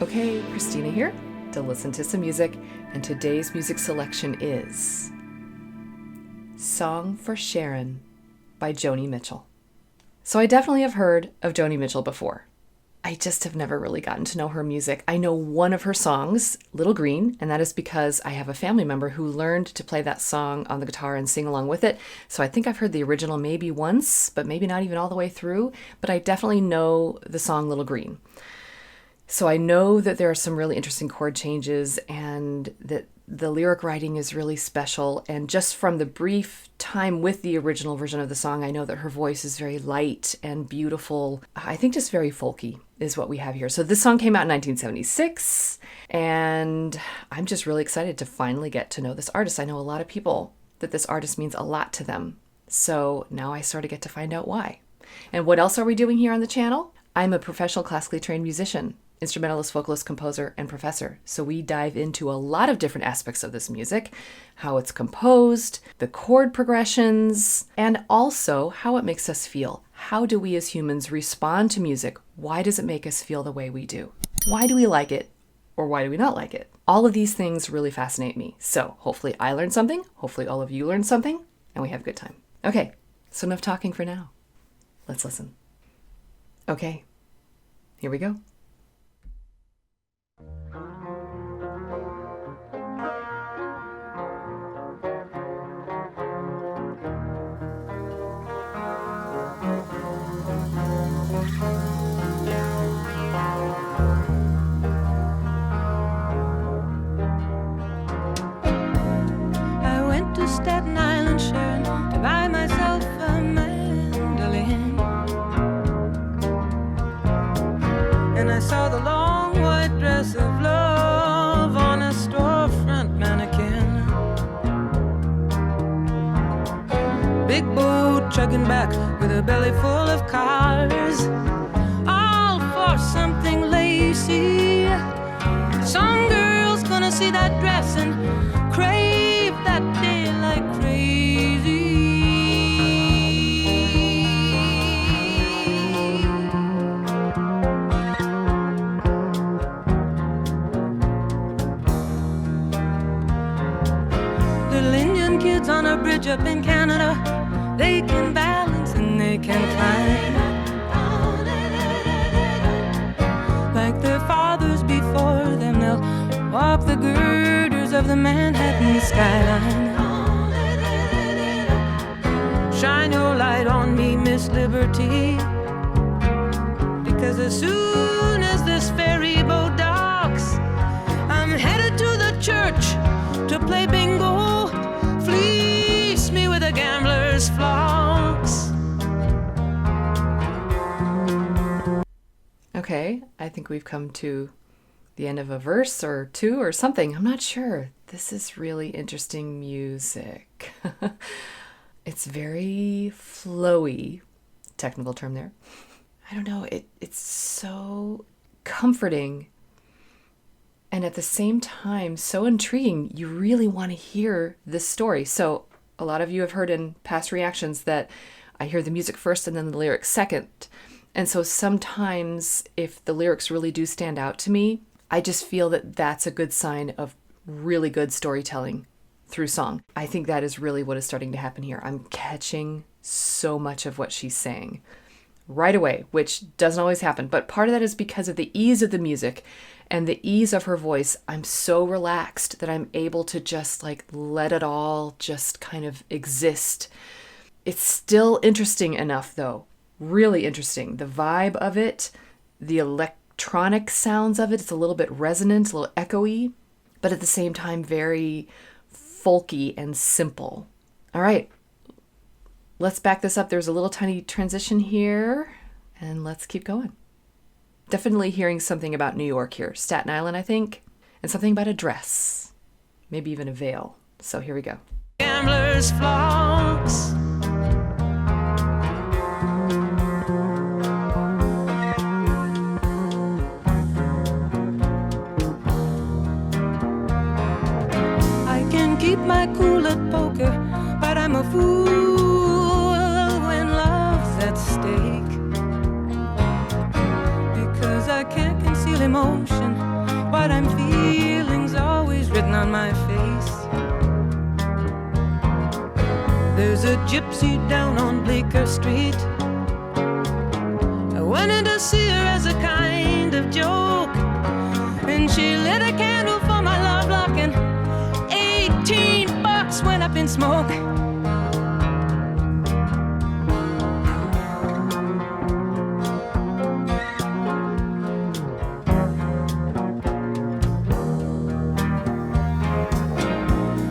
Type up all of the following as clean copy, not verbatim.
Okay, Christina here to listen to some music, and today's music selection is Song for Sharon by Joni Mitchell. So I definitely have heard of Joni Mitchell before. I just have never really gotten to know her music. I know one of her songs, Little Green, and that is because I have a family member who learned to play that song on the guitar and sing along with it. So I think I've heard the original maybe once, but maybe not even all the way through. But I definitely know the song Little Green. So I know that there are some really interesting chord changes and that the lyric writing is really special. And just from the brief time with the original version of the song, I know that her voice is very light and beautiful. I think just very folky is what we have here. So this song came out in 1976, and I'm just really excited to finally get to know this artist. I know a lot of people that this artist means a lot to them. So now I sort of get to find out why. And what else are we doing here on the channel? I'm a professional classically trained musician, instrumentalist, vocalist, composer, and professor. So we dive into a lot of different aspects of this music, how it's composed, the chord progressions, and also how it makes us feel. How do we as humans respond to music? Why does it make us feel the way we do? Why do we like it, or why do we not like it? All of these things really fascinate me. So hopefully I learned something, hopefully all of you learned something, and we have a good time. Okay, so enough talking for now. Let's listen. Okay, here we go. Staten Island, Sharon, to buy myself a mandolin. And I saw the long white dress of love on a storefront mannequin. Big boat chugging back with a belly full of cars, all for something lacy. Some girl's gonna see that dress and crave that day like crazy. Little Indian kids on a bridge up in Canada, they can balance and they can climb like their fathers before them. They'll walk the girders of the Manhattan skyline. Shine your light on me, Miss Liberty, because as soon as this ferry boat docks, I'm headed to the church to play bingo. Fleece me with a gambler's flocks. Okay, I think we've come to the end of a verse or two or something. I'm not sure. This is really interesting music. It's very flowy, technical term there. I don't know, it's so comforting and at the same time so intriguing. You really want to hear this story. So a lot of you have heard in past reactions that I hear the music first and then the lyrics second. And so sometimes if the lyrics really do stand out to me, I just feel that that's a good sign of really good storytelling through song. I think that is really what is starting to happen here. I'm catching so much of what she's saying right away, which doesn't always happen. But part of that is because of the ease of the music and the ease of her voice. I'm so relaxed that I'm able to just like let it all just kind of exist. It's still interesting enough though. Really interesting. The vibe of it, the electronic sounds of it, it's a little bit resonant, a little echoey, but at the same time very folky and simple. All right, let's back this up. There's a little tiny transition here, and let's keep going. Definitely hearing something about New York here. Staten Island, I think, and something about a dress, maybe even a veil. So here we go. Gambler's flocks. Keep my cool at poker, but I'm a fool when love's at stake, because I can't conceal emotion what I'm feeling's always written on my face. There's a gypsy down on Bleecker Street. I went in to see her as a kind of joke, and she lit a candle for my love lock, and $18 went up in smoke.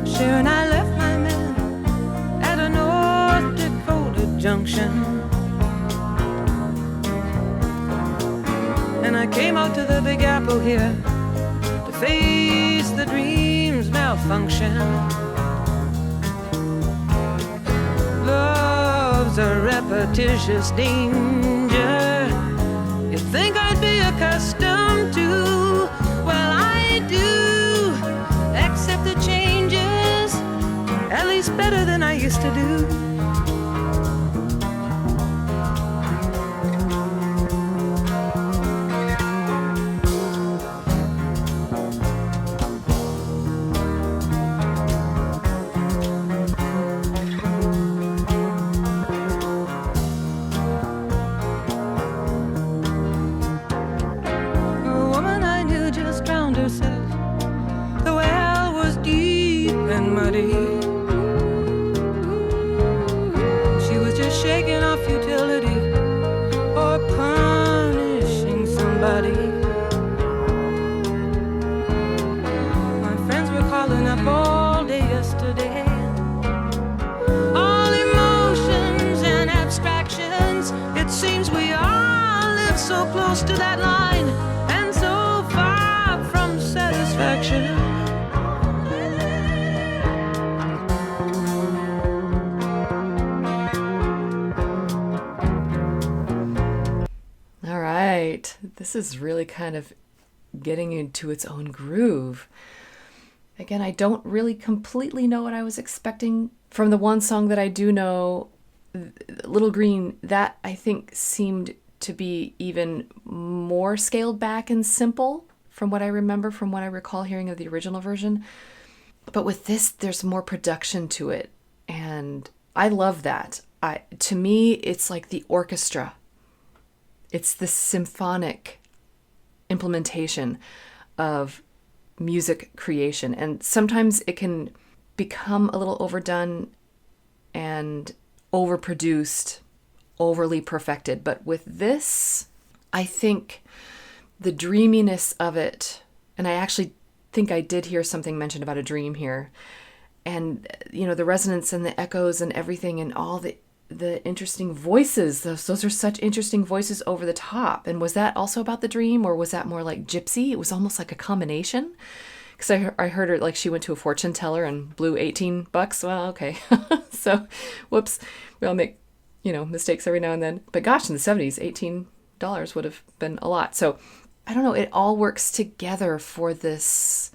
Sharon, I left my man at a North Dakota junction, and I came out to the Big Apple here to face the dream's malfunction. Love's a repetitious danger you'd think I'd be accustomed to. Well, I do accept the changes, at least better than I used to do. To that line and so far from satisfaction. All right, this is really kind of getting into its own groove. Again, I don't really completely know what I was expecting from the one song that I do know, Little Green. That I think seemed to be even more scaled back and simple from what I remember, from what I recall hearing of the original version. But with this, there's more production to it, and I love that. To me, it's like the orchestra. It's the symphonic implementation of music creation, and sometimes it can become a little overdone and overproduced, overly perfected. But with this, I think the dreaminess of it, and I actually think I did hear something mentioned about a dream here, and the resonance and the echoes and everything, and all the interesting voices, those are such interesting voices over the top. And was that also about the dream, or was that more like gypsy? It was almost like a combination, because I heard her like she went to a fortune teller and blew $18. Well, okay. So whoops, we all make mistakes every now and then. But gosh, in the 70s, $18 would have been a lot. So I don't know, it all works together for this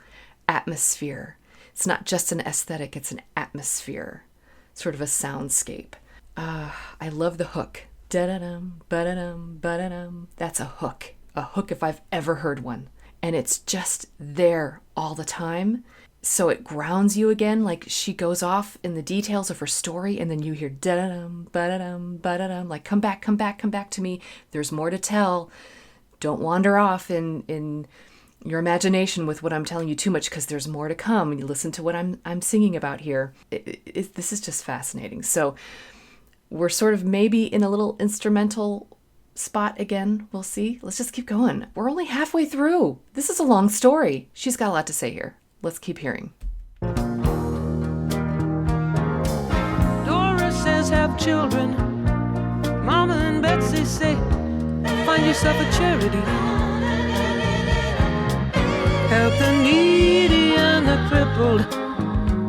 atmosphere. It's not just an aesthetic, it's an atmosphere, sort of a soundscape. I love the hook. Da-da-dum, ba-da-dum, ba-da-dum. That's a hook if I've ever heard one. And it's just there all the time. So it grounds you again, like she goes off in the details of her story, and then you hear da-da-dum, ba-da-dum, ba-da-dum, like come back to me. There's more to tell. Don't wander off in your imagination with what I'm telling you too much, because there's more to come. And you listen to what I'm singing about here. This is just fascinating. So we're sort of maybe in a little instrumental spot again. We'll see. Let's just keep going. We're only halfway through. This is a long story. She's got a lot to say here. Let's keep hearing. Dora says have children. Mama and Betsy say find yourself a charity. Help the needy and the crippled,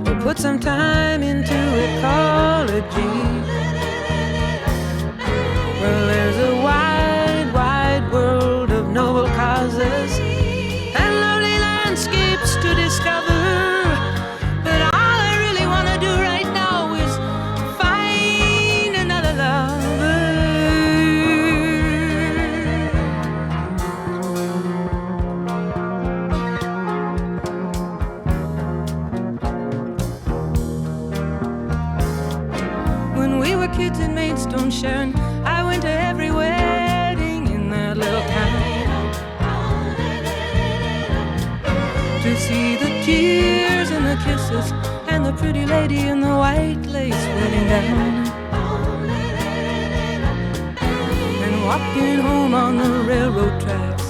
or put some time into ecology. Well, there's a wide, wide world of noble causes and lovely landscapes to discover. But all I really want to do right now is find another lover. home, Sharon. I went to every wedding in that little town to see the tears and the kisses and the pretty lady in the white lace wedding gown, and walking home on the railroad tracks,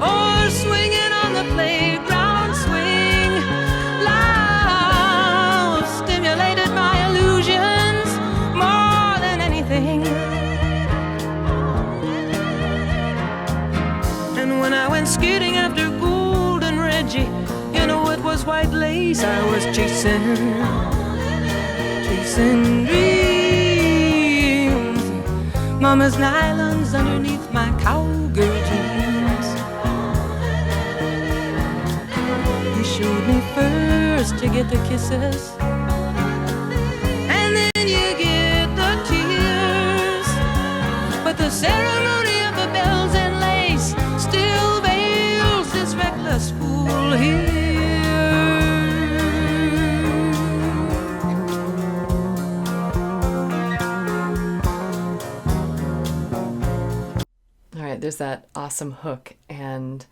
or swinging on the playground swing. Love stimulated my illusions more than anything. And when I went skating after Golden Reggie, you know it was white lace I was chasing dreams. Mama's nylons underneath my cowgirl jeans. He showed me first to get the kisses, and then you get the tears. But the ceremony of the bells and lace still veils this reckless fool here. There's that awesome hook, and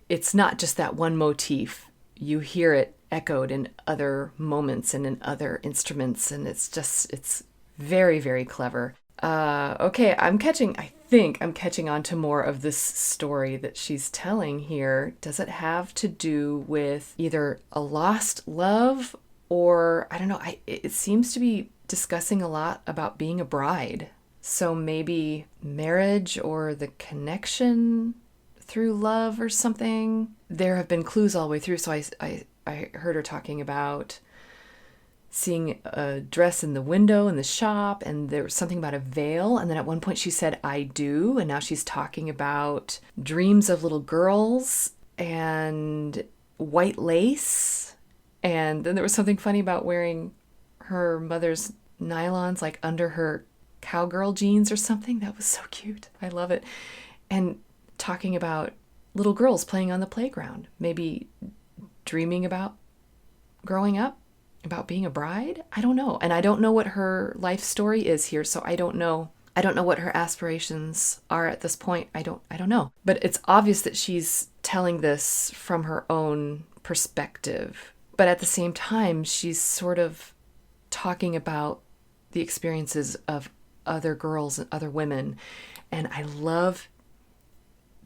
it's not just that one motif. You hear it echoed in other moments and in other instruments, and it's very, very clever. Okay, I think I'm catching on to more of this story that she's telling here. Does it have to do with either a lost love, or I don't know, it seems to be discussing a lot about being a bride. So maybe marriage or the connection through love or something. There have been clues all the way through. So I heard her talking about seeing a dress in the window in the shop, and there was something about a veil. And then at one point she said, I do. And now she's talking about dreams of little girls and white lace. And then there was something funny about wearing her mother's nylons like under her cowgirl jeans or something. That was so cute. I love it. And talking about little girls playing on the playground, maybe dreaming about growing up, about being a bride. I don't know. And I don't know what her life story is here, so I don't know what her aspirations are at this point. I don't know. But it's obvious that she's telling this from her own perspective. But at the same time, she's sort of talking about the experiences of other girls and other women. And I love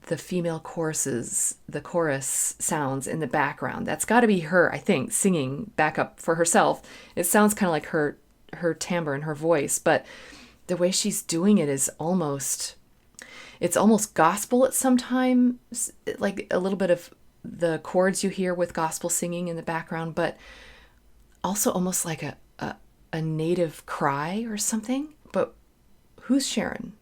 the female choruses, the chorus sounds in the background. That's got to be her, I think, singing back up for herself. It sounds kind of like her timbre and her voice, but the way she's doing it is almost gospel at some times, like a little bit of the chords you hear with gospel singing in the background, but also almost like a native cry or something. But who's Sharon?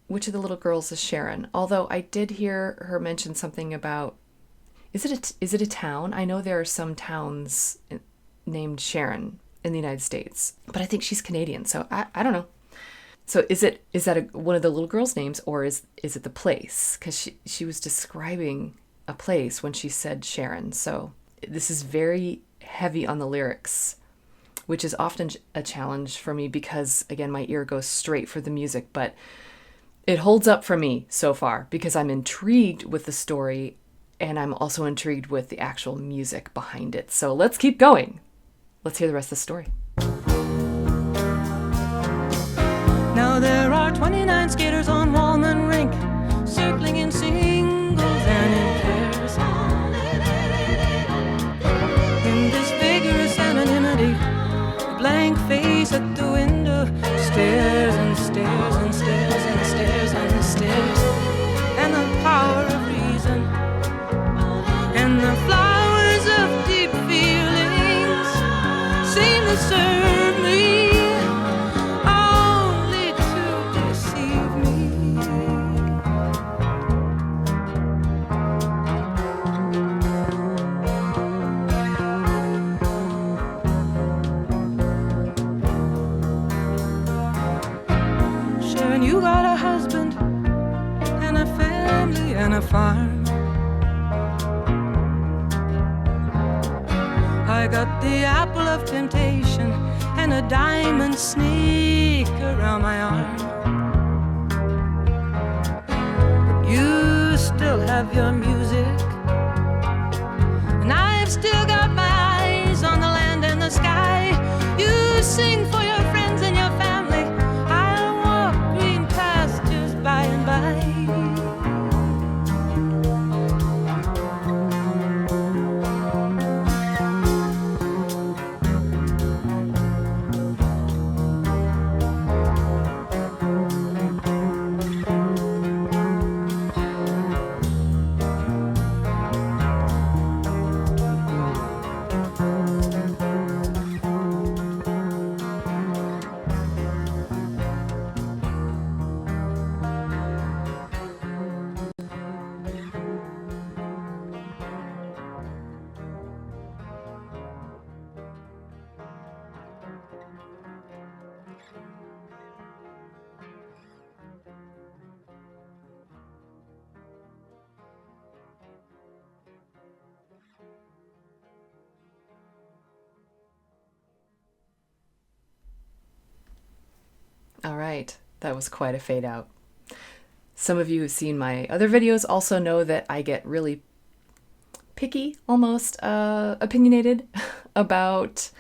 Which of the little girls is Sharon? Although I did hear her mention something about, is it a town? I know there are some towns named Sharon in the United States, but I think she's Canadian, so I don't know. So is that one of the little girls' names, or is it the place? Because she was describing a place when she said Sharon. So this is very heavy on the lyrics, which is often a challenge for me because, again, my ear goes straight for the music, but it holds up for me so far because I'm intrigued with the story and I'm also intrigued with the actual music behind it. So let's keep going. Let's hear the rest of the story. Now there are 29 skaters on Wallman Rink, circling in singles and in pairs. In this vigorous anonymity, a blank face at the window stares and stares and stares and stares and stares. And the power of reason and the flowers of deep feelings seem to serve me only to deceive me. Sharon, you got a husband and a family and a farm. I got the apple of temptation and a diamond snake around my arm. But you still have your music, and I've still got my eyes on the land and the sky. You sing for your friends and your family. I'll walk green pastures by and by. All right, that was quite a fade out. Some of you who've seen my other videos also know that I get really picky, almost opinionated about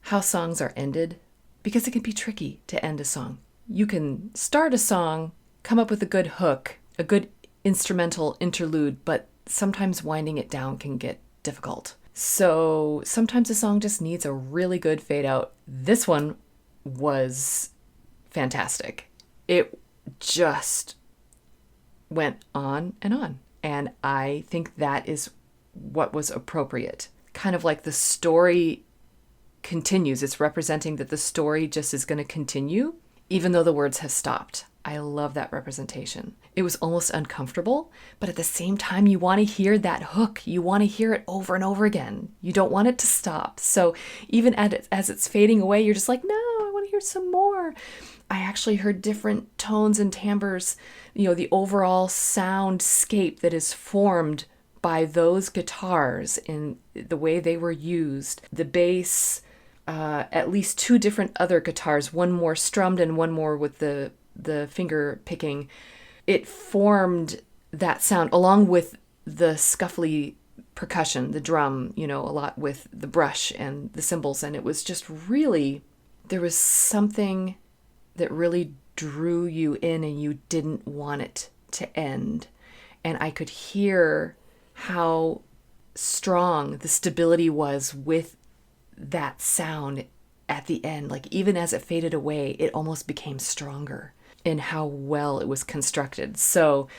how songs are ended, because it can be tricky to end a song. You can start a song, come up with a good hook, a good instrumental interlude, but sometimes winding it down can get difficult. So sometimes a song just needs a really good fade out. This one was fantastic. It just went on, and I think that is what was appropriate. Kind of like the story continues. It's representing that the story just is going to continue, even though the words have stopped. I love that representation. It was almost uncomfortable, but at the same time, you want to hear that hook. You want to hear it over and over again. You don't want it to stop. So even as it's fading away, you're just like, no, I want to hear some more. I actually heard different tones and timbres, the overall soundscape that is formed by those guitars in the way they were used. The bass, at least two different other guitars, one more strummed and one more with the finger picking. It formed that sound along with the scuffly percussion, the drum, a lot with the brush and the cymbals. And it was just really, there was something that really drew you in and you didn't want it to end. And I could hear how strong the stability was with that sound at the end. Like even as it faded away, it almost became stronger in how well it was constructed. So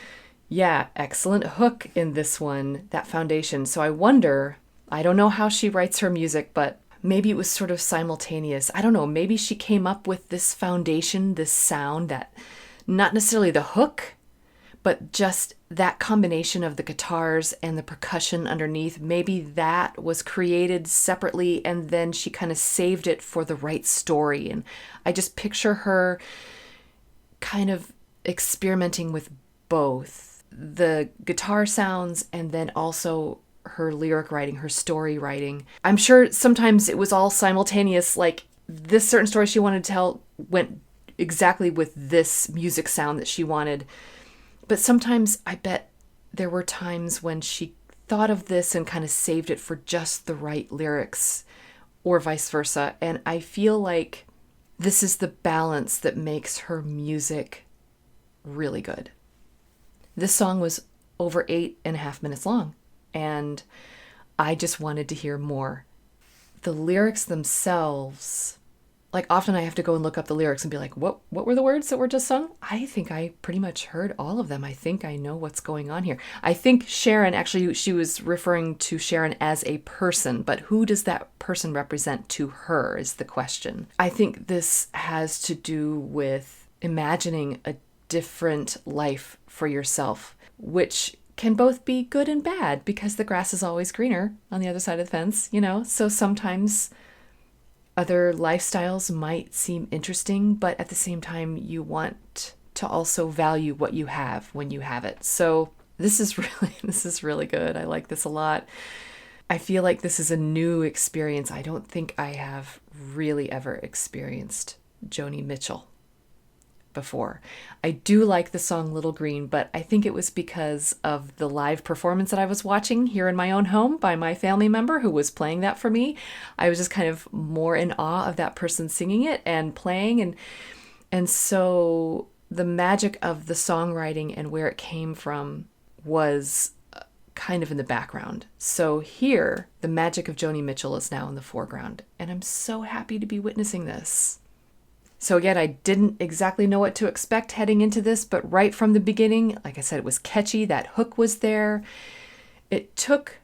yeah, excellent hook in this one, that foundation. So I wonder, I don't know how she writes her music, but maybe it was sort of simultaneous. I don't know, maybe she came up with this foundation, this sound, that not necessarily the hook, but just that combination of the guitars and the percussion underneath. Maybe that was created separately and then she kind of saved it for the right story. And I just picture her kind of experimenting with both the guitar sounds and then also her lyric writing, her story writing. I'm sure sometimes it was all simultaneous, like this certain story she wanted to tell went exactly with this music sound that she wanted. But sometimes I bet there were times when she thought of this and kind of saved it for just the right lyrics or vice versa. And I feel like this is the balance that makes her music really good. This song was over 8.5 minutes long, and I just wanted to hear more. The lyrics themselves, like often I have to go and look up the lyrics and be like, what were the words that were just sung? I think I pretty much heard all of them. I think I know what's going on here. I think Sharon, actually, she was referring to Sharon as a person, but who does that person represent to her is the question. I think this has to do with imagining a different life for yourself, which can both be good and bad because the grass is always greener on the other side of the fence, So sometimes other lifestyles might seem interesting, but at the same time, you want to also value what you have when you have it. So this is really good. I like this a lot. I feel like this is a new experience. I don't think I have really ever experienced Joni Mitchell before. I do like the song Little Green, but I think it was because of the live performance that I was watching here in my own home by my family member who was playing that for me. I was just kind of more in awe of that person singing it and playing, and so the magic of the songwriting and where it came from was kind of in the background. So here, the magic of Joni Mitchell is now in the foreground, and I'm so happy to be witnessing this. So again, I didn't exactly know what to expect heading into this, but right from the beginning, like I said, it was catchy. That hook was there. It took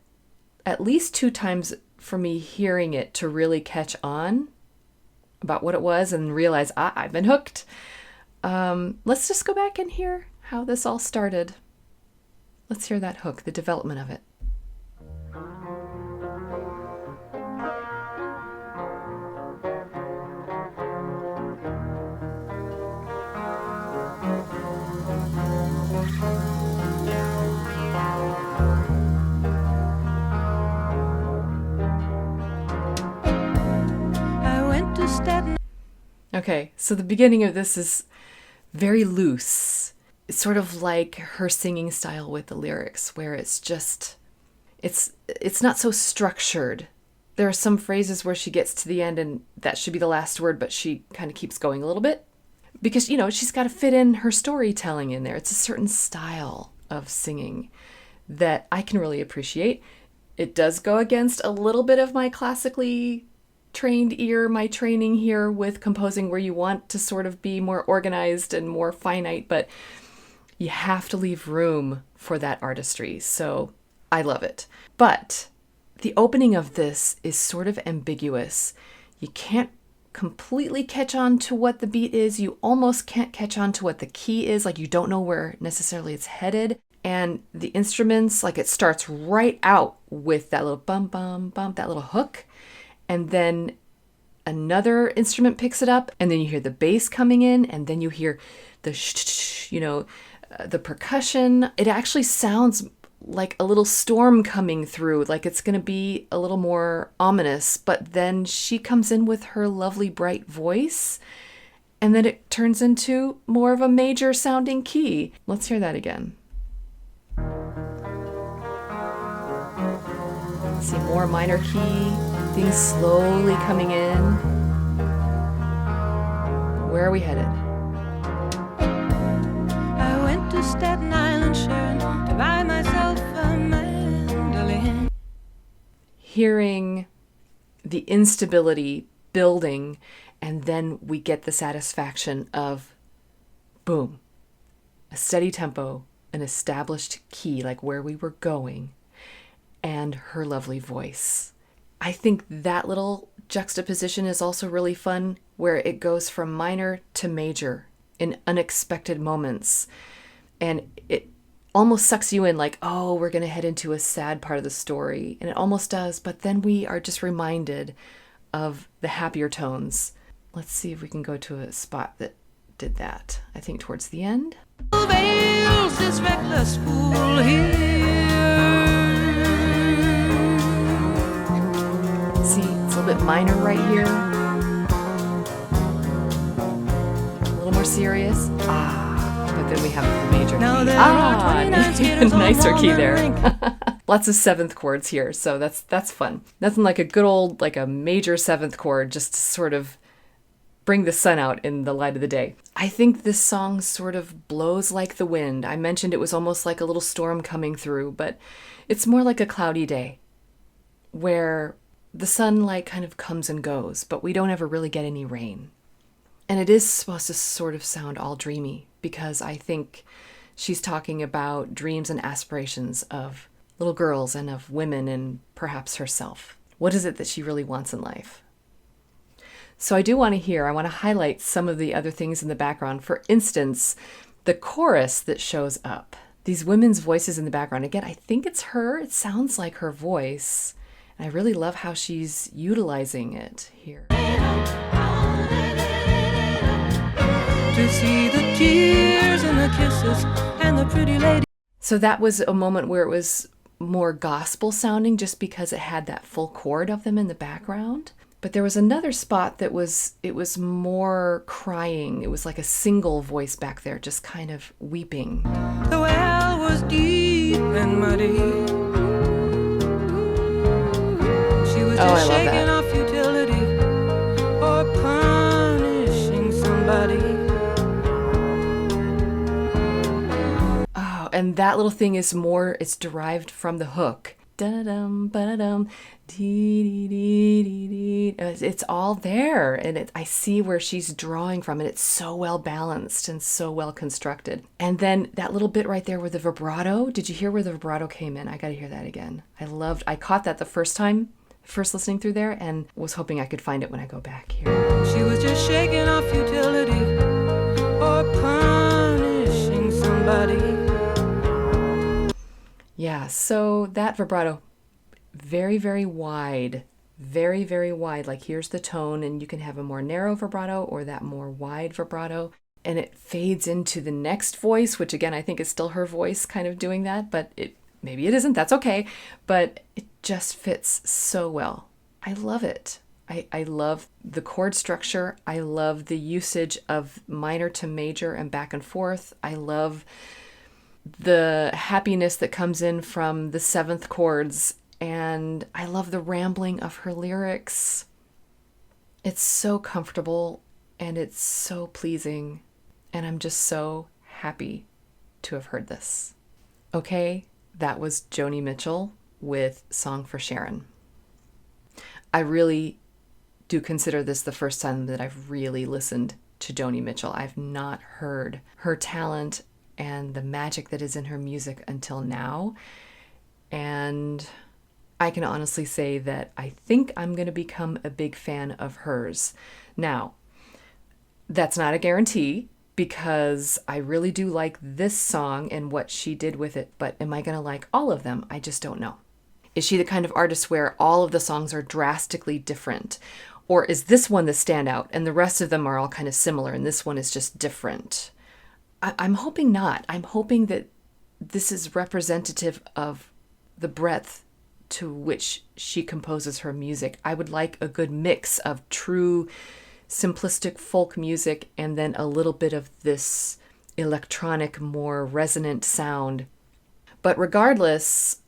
at least 2 times for me hearing it to really catch on about what it was and realize, I've been hooked. Let's just go back and hear how this all started. Let's hear that hook, the development of it. Okay, so the beginning of this is very loose. It's sort of like her singing style with the lyrics, where it's just, it's not so structured. There are some phrases where she gets to the end and that should be the last word, but she kind of keeps going a little bit. Because, she's got to fit in her storytelling in there. It's a certain style of singing that I can really appreciate. It does go against a little bit of my classically trained ear, my training here with composing, where you want to sort of be more organized and more finite, but you have to leave room for that artistry. So I love it. But the opening of this is sort of ambiguous. You can't completely catch on to what the beat is. You almost can't catch on to what the key is. Like, you don't know where necessarily it's headed. And the instruments, like, it starts right out with that little bum, bum, bum, that little hook. And then another instrument picks it up, and then you hear the bass coming in, and then you hear the the percussion. It actually sounds like a little storm coming through, like it's going to be a little more ominous, but then she comes in with her lovely bright voice, and then it turns into more of a major sounding key. Let's hear that again. See more minor key, things slowly coming in. Where are we headed? I went to Staten Island, Sharon, to buy myself a mandolin. Hearing the instability building, and then we get the satisfaction of, boom, a steady tempo, an established key, like where we were going, and her lovely voice. I think that little juxtaposition is also really fun, where it goes from minor to major in unexpected moments. And it almost sucks you in, like, oh, we're going to head into a sad part of the story. And it almost does, but then we are just reminded of the happier tones. Let's see if we can go to a spot that did that. I think towards the end. Veils this reckless fool here. See, it's a little bit minor right here. A little more serious. But then we have the major key. Even nicer key there. Lots of seventh chords here, so that's fun. Nothing like a good old, like a major seventh chord, just to sort of bring the sun out in the light of the day. I think this song sort of blows like the wind. I mentioned it was almost like a little storm coming through, but it's more like a cloudy day where the sunlight kind of comes and goes, but we don't ever really get any rain. And it is supposed to sort of sound all dreamy, because I think she's talking about dreams and aspirations of little girls and of women and perhaps herself. What is it that she really wants in life? So I want to highlight some of the other things in the background. For instance, the chorus that shows up. These women's voices in the background. Again, I think it's her. It sounds like her voice. And I really love how she's utilizing it here. To see the tears and the kisses and the pretty lady. So that was a moment where it was more gospel sounding, just because it had that full chord of them in the background. But there was another spot that it was more crying. It was like a single voice back there, just kind of weeping. The well was deep and muddy. She was just shaking off futility or punishing somebody. Oh, and that little thing is more, it's derived from the hook. Da-dum, ba-dum, dee-dee-dee-dee-dee. It's all there, and I see where she's drawing from, and it's so well balanced and so well constructed. And then that little bit right there with the vibrato, did you hear where the vibrato came in? I got to hear that again. I caught that the first listening through there, and was hoping I could find it when I go back here. She was just shaking off futility or punishing somebody. Yeah, so that vibrato, very, very wide, very, very wide. Like here's the tone, and you can have a more narrow vibrato or that more wide vibrato. And it fades into the next voice, which again, I think is still her voice kind of doing that, but maybe it isn't, that's okay. But it just fits so well. I love it. I love the chord structure. I love the usage of minor to major and back and forth. I love the happiness that comes in from the seventh chords, and I love the rambling of her lyrics. It's so comfortable and it's so pleasing, and I'm just so happy to have heard this. Okay, that was Joni Mitchell with Song for Sharon. I really do consider this the first time that I've really listened to Joni Mitchell. I've not heard her talent and the magic that is in her music until now. And I can honestly say that I think I'm going to become a big fan of hers. Now, that's not a guarantee, because I really do like this song and what she did with it, but am I going to like all of them? I just don't know. Is she the kind of artist where all of the songs are drastically different? Or is this one the standout and the rest of them are all kind of similar and this one is just different? I'm hoping not. I'm hoping that this is representative of the breadth to which she composes her music. I would like a good mix of true simplistic folk music and then a little bit of this electronic, more resonant sound. But regardless,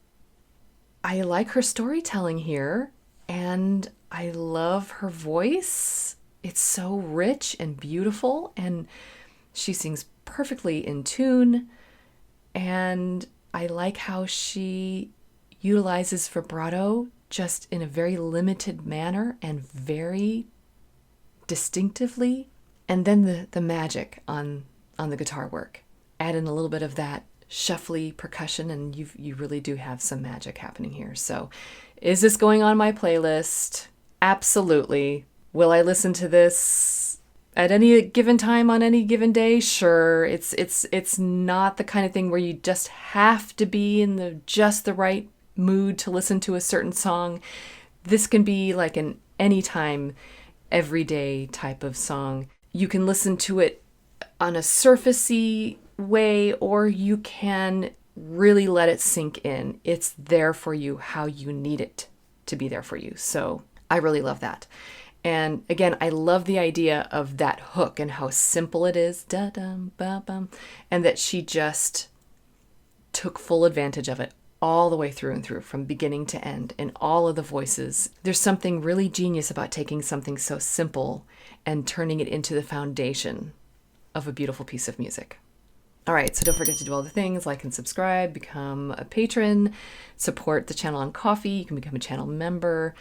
I like her storytelling here, and I love her voice. It's so rich and beautiful, and she sings perfectly in tune, and I like how she utilizes vibrato just in a very limited manner and very distinctively. And then the magic on the guitar work. Add in a little bit of that shuffly percussion, and you really do have some magic happening here. So is this going on my playlist? Absolutely. Will I listen to this at any given time on any given day? Sure. It's not the kind of thing where you just have to be in just the right mood to listen to a certain song. This can be like an anytime, everyday type of song. You can listen to it on a surfacey way, or you can really let it sink in. It's there for you how you need it to be there for you. So I really love that. And again, I love the idea of that hook and how simple it is, da-dum, ba-bum, and that she just took full advantage of it all the way through and through, from beginning to end, in all of the voices. There's something really genius about taking something so simple and turning it into the foundation of a beautiful piece of music. All right, so don't forget to do all the things, like and subscribe, become a patron, support the channel on Ko-fi. You can become a channel member.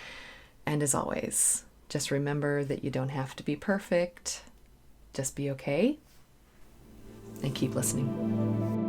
And as always, just remember that you don't have to be perfect. Just be okay and keep listening.